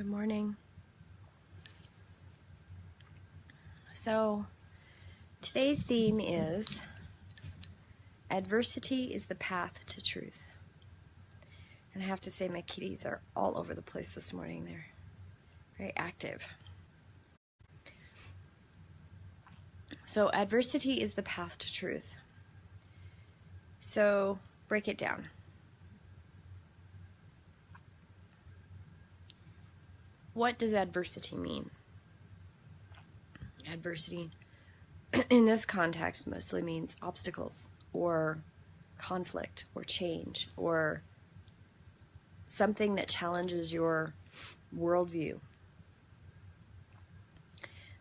Good morning. So, today's theme is adversity is the path to truth. And I have to say my kitties are all over the place this morning. They're very active. So, adversity is the path to truth. So, break it down. What does adversity mean? Adversity, in this context, mostly means obstacles or conflict or change or something that challenges your worldview.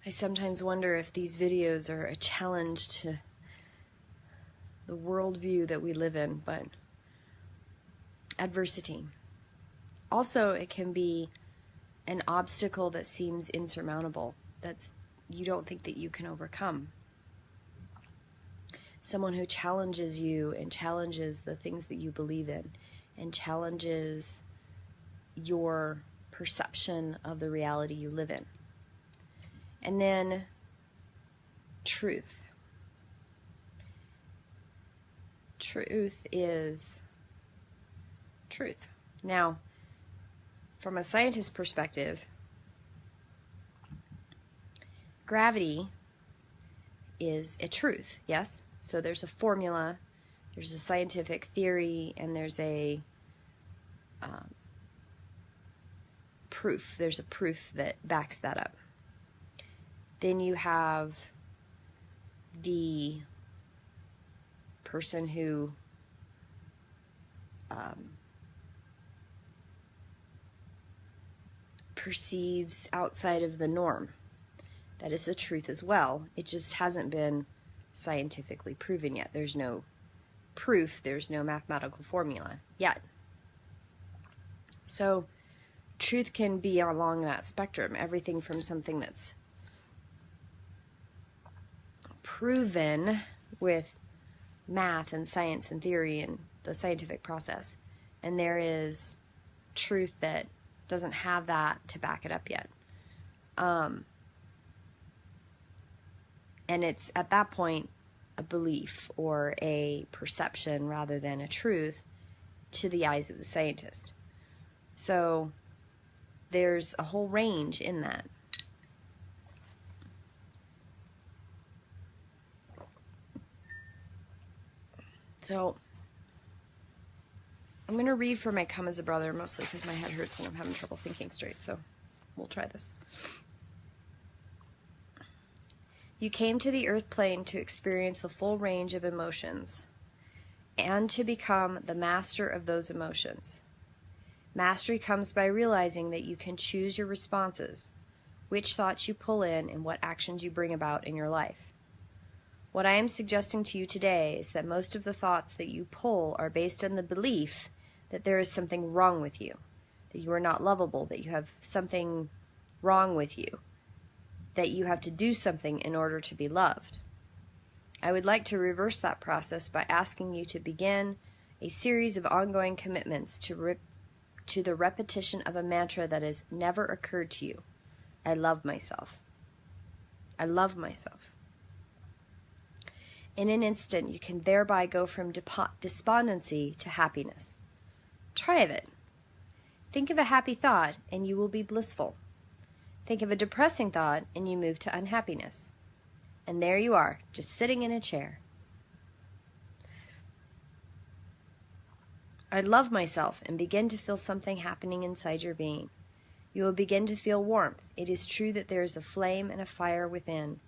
I sometimes wonder if these videos are a challenge to the worldview that we live in, but adversity. Also, it can be an obstacle that seems insurmountable, that's you don't think that you can overcome. Someone who challenges you and challenges the things that you believe in and challenges your perception of the reality you live in. And then truth. Truth is truth. Now, from a scientist's perspective, gravity is a truth, yes? So there's a formula, there's a scientific theory, and there's a proof. There's a proof that backs that up. Then you have the person who perceives outside of the norm. That is a truth as well. It just hasn't been scientifically proven yet. There's no proof, there's no mathematical formula yet. So truth can be along that spectrum. Everything from something that's proven with math and science and theory and the scientific process. And there is truth that doesn't have that to back it up yet. And it's at that point a belief or a perception rather than a truth to the eyes of the scientist. So there's a whole range in that. So I'm going to read from my Come as a Brother, mostly because my head hurts and I'm having trouble thinking straight, so we'll try this. You came to the earth plane to experience a full range of emotions and to become the master of those emotions. Mastery comes by realizing that you can choose your responses, which thoughts you pull in, and what actions you bring about in your life. What I am suggesting to you today is that most of the thoughts that you pull are based on the belief that there is something wrong with you, that you are not lovable, that you have something wrong with you, that you have to do something in order to be loved. I would like to reverse that process by asking you to begin a series of ongoing commitments to the repetition of a mantra that has never occurred to you. I love myself. I love myself. In an instant, you can thereby go from despondency to happiness. Try it. Think of a happy thought and you will be blissful. Think of a depressing thought and you move to unhappiness. And there you are, just sitting in a chair. I love myself and begin to feel something happening inside your being. You will begin to feel warmth. It is true that there is a flame and a fire within.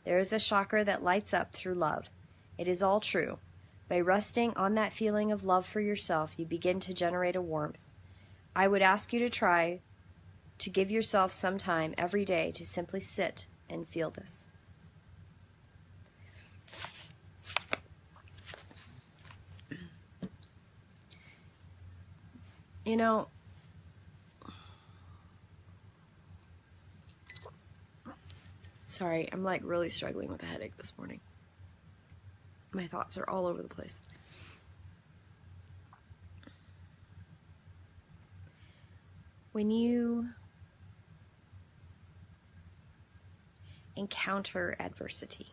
There is a chakra that lights up through love. It is all true. By resting on that feeling of love for yourself, you begin to generate a warmth. I would ask you to try to give yourself some time every day to simply sit and feel this. You know, sorry, I'm like really struggling with a headache this morning. My thoughts are all over the place. When you encounter adversity,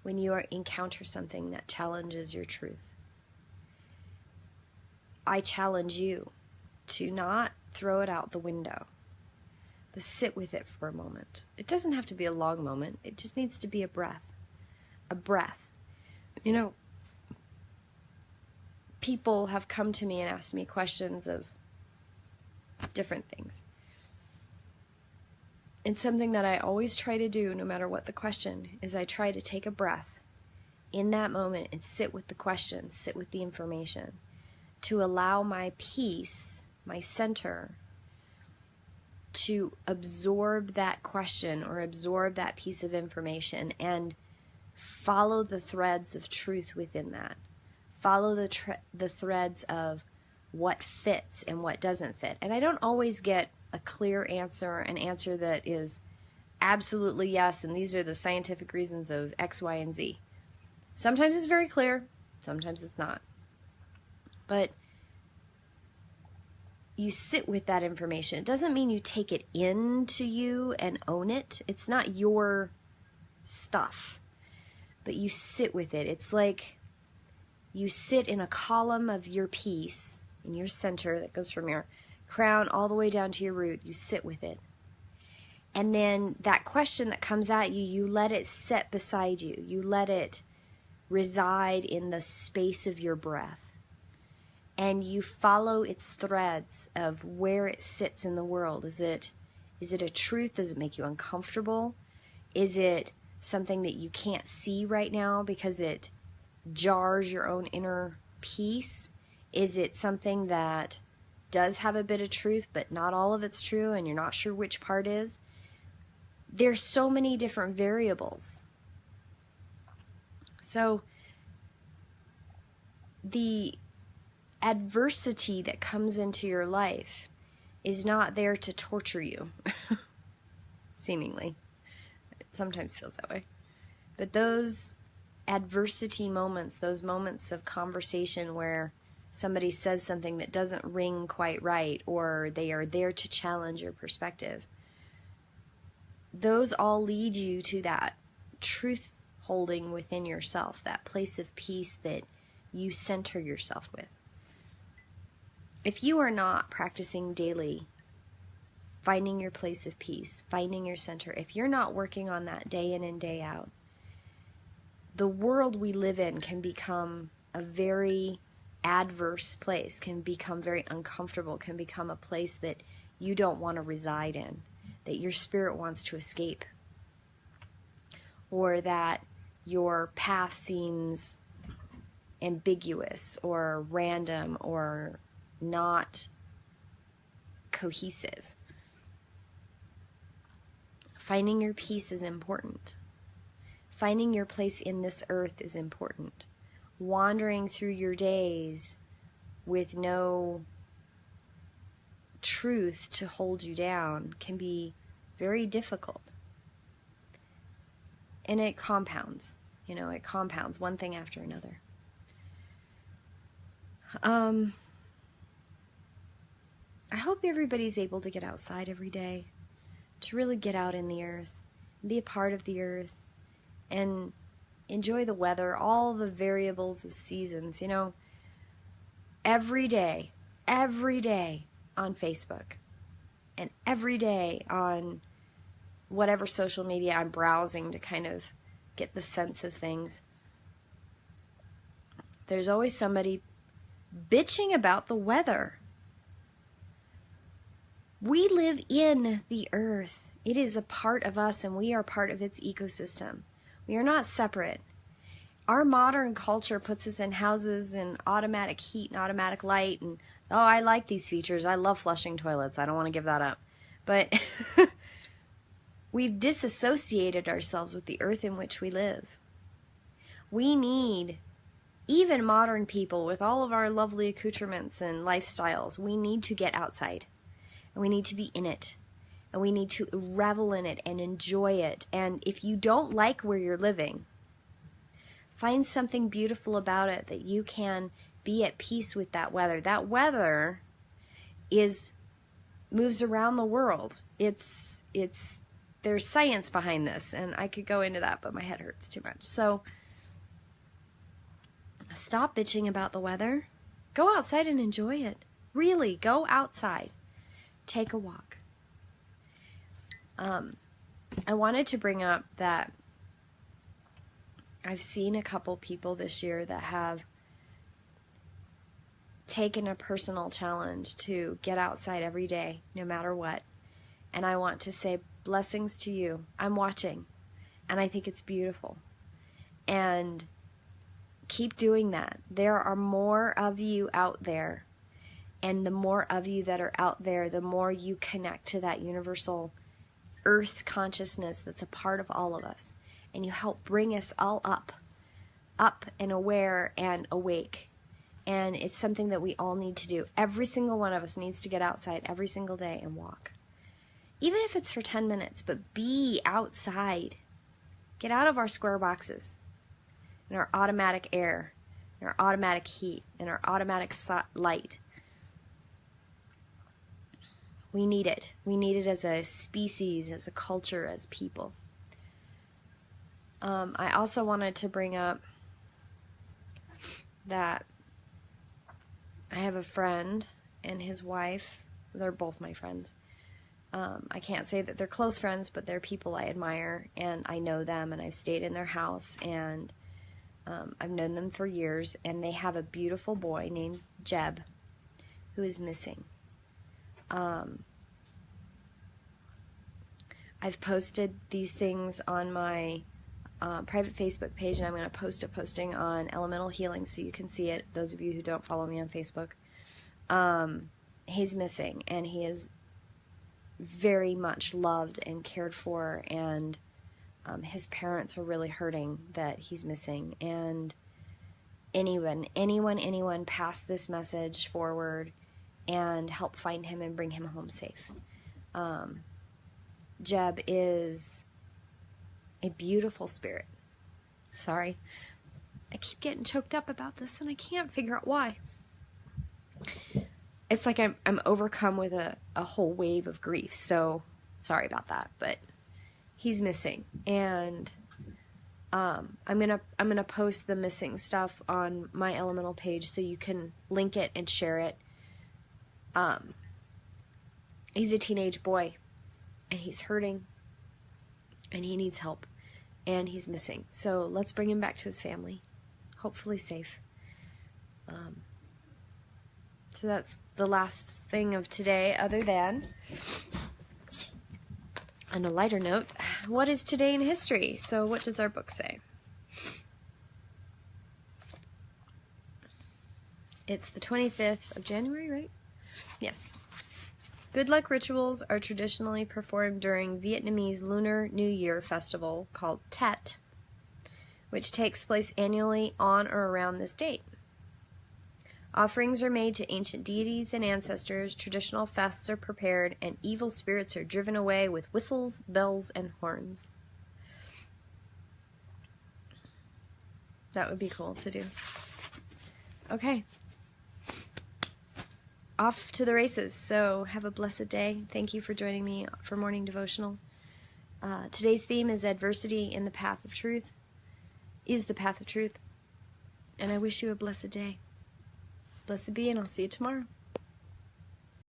when you encounter something that challenges your truth, I challenge you to not throw it out the window, but sit with it for a moment. It doesn't have to be a long moment. It just needs to be a breath. A breath. You know, people have come to me and asked me questions of different things. And something that I always try to do, no matter what the question, is I try to take a breath in that moment and sit with the question, sit with the information, to allow my peace, my center, to absorb that question or absorb that piece of information and follow the threads of truth within that. Follow the threads of what fits and what doesn't fit. And I don't always get a clear answer, an answer that is absolutely yes, and these are the scientific reasons of X, Y, and Z. Sometimes it's very clear, sometimes it's not. But you sit with that information. It doesn't mean you take it into you and own it. It's not your stuff, but you sit with it. It's like you sit in a column of your peace in your center that goes from your crown all the way down to your root. You sit with it. And then that question that comes at you, you let it sit beside you. You let it reside in the space of your breath. And you follow its threads of where it sits in the world. Is it a truth? Does it make you uncomfortable? Is it something that you can't see right now because it jars your own inner peace? Is it something that does have a bit of truth, but not all of it's true, and you're not sure which part is? There's so many different variables. So the adversity that comes into your life is not there to torture you, seemingly. It sometimes feels that way. But those adversity moments, those moments of conversation where somebody says something that doesn't ring quite right, or they are there to challenge your perspective, those all lead you to that truth holding within yourself, that place of peace that you center yourself with. If you are not practicing daily, finding your place of peace, finding your center, if you're not working on that day in and day out, the world we live in can become a very adverse place, can become very uncomfortable, can become a place that you don't want to reside in, that your spirit wants to escape, or that your path seems ambiguous or random or not cohesive. Finding your peace is important. Finding your place in this earth is important. Wandering through your days with no truth to hold you down can be very difficult. And it compounds. It compounds one thing after another. I hope everybody's able to get outside every day, to really get out in the earth, and be a part of the earth, and enjoy the weather, all the variables of seasons. Every day on Facebook, and every day on whatever social media I'm browsing to kind of get the sense of things, there's always somebody bitching about the weather. We live in the earth. It is a part of us, and we are part of its ecosystem. We are not separate. Our modern culture puts us in houses and automatic heat and automatic light, and I like these features. I love flushing toilets. I don't want to give that up. But we've disassociated ourselves with the earth in which we live. We need, even modern people with all of our lovely accoutrements and lifestyles, we need to get outside. And we need to be in it. And we need to revel in it and enjoy it. And if you don't like where you're living, find something beautiful about it, that you can be at peace with that weather. That weather moves around the world. It's there's science behind this, and I could go into that, but my head hurts too much. So stop bitching about the weather. Go outside and enjoy it. Really, go outside. Take a walk. I wanted to bring up that I've seen a couple people this year that have taken a personal challenge to get outside every day, no matter what. And I want to say blessings to you. I'm watching, and I think it's beautiful. And keep doing that. There are more of you out there, and the more of you that are out there, the more you connect to that universal earth consciousness that's a part of all of us. And you help bring us all up and aware and awake. And it's something that we all need to do. Every single one of us needs to get outside every single day and walk. Even if it's for 10 minutes, but be outside. Get out of our square boxes and our automatic air, and our automatic heat, and our automatic light. We need it. We need it as a species, as a culture, as people. I also wanted to bring up that I have a friend and his wife. They're both my friends. I can't say that they're close friends, but they're people I admire, and I know them, and I've stayed in their house, and I've known them for years, and they have a beautiful boy named Jeb who is missing. I've posted these things on my private Facebook page, and I'm going to post a posting on Elemental Healing so you can see it, those of you who don't follow me on Facebook. He's missing, and he is very much loved and cared for, and his parents are really hurting that he's missing. And anyone pass this message forward and help find him and bring him home safe. Jeb is a beautiful spirit. Sorry, I keep getting choked up about this, and I can't figure out why. It's like I'm overcome with a whole wave of grief, so sorry about that, but he's missing, and I'm gonna post the missing stuff on my Elemental page so you can link it and share it. He's a teenage boy, and he's hurting, and he needs help, and he's missing. So let's bring him back to his family, hopefully safe. So that's the last thing of today, other than, on a lighter note, what is today in history? So what does our book say? It's the 25th of January, right? Yes. Good luck rituals are traditionally performed during Vietnamese Lunar New Year festival called Tet, which takes place annually on or around this date. Offerings are made to ancient deities and ancestors, traditional feasts are prepared, and evil spirits are driven away with whistles, bells, and horns. That would be cool to do. Okay. Off to the races. So have a blessed day. Thank you for joining me for morning devotional. Today's theme is adversity in the path of truth. Is the path of truth. And I wish you a blessed day. Blessed be, and I'll see you tomorrow.